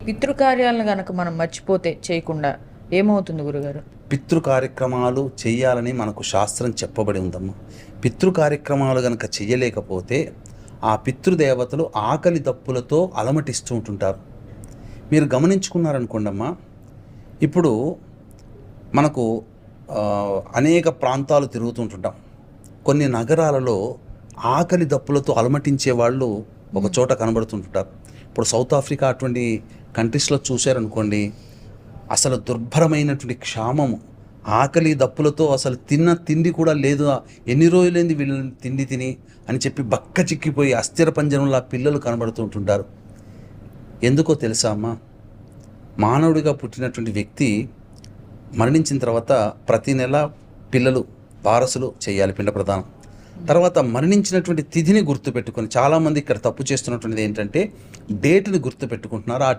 పితృకార్యాలను గనక మనం మర్చిపోతే చేయకుండా ఏమవుతుంది గురుగారు? పితృ కార్యక్రమాలు చేయాలని మనకు శాస్త్రం చెప్పబడి ఉందమ్మా. పితృ కార్యక్రమాలు కనుక చెయ్యలేకపోతే ఆ పితృదేవతలు ఆకలి దప్పులతో అలమటిస్తూ ఉంటుంటారు. మీరు గమనించుకున్నారనుకోండమ్మా, ఇప్పుడు మనకు అనేక ప్రాంతాలు తిరుగుతుంటుంటాం. కొన్ని నగరాలలో ఆకలి దప్పులతో అలమటించే వాళ్ళు ఒక చోట కనబడుతుంటారు. ఇప్పుడు సౌత్ ఆఫ్రికా అటువంటి కంట్రీస్లో చూశారనుకోండి, అసలు దుర్భరమైనటువంటి క్షామము, ఆకలి దప్పులతో అసలు తిన్న తిండి కూడా లేదు, ఎన్ని రోజులైంది వీళ్ళు తిండి తిని అని చెప్పి బక్క చిక్కిపోయి అస్థిర పంజరంలో పిల్లలు కనబడుతూ ఉంటుంటారు. ఎందుకో తెలుసా అమ్మా? మానవుడిగా పుట్టినటువంటి వ్యక్తి మరణించిన తర్వాత ప్రతి నెల పిల్లలు వారసులు చేయాలి పిండ ప్రదానం. తర్వాత మరణించినటువంటి తిథిని గుర్తుపెట్టుకొని, చాలామంది ఇక్కడ తప్పు చేస్తున్నటువంటిది ఏంటంటే డేట్ని గుర్తుపెట్టుకుంటున్నారు. ఆ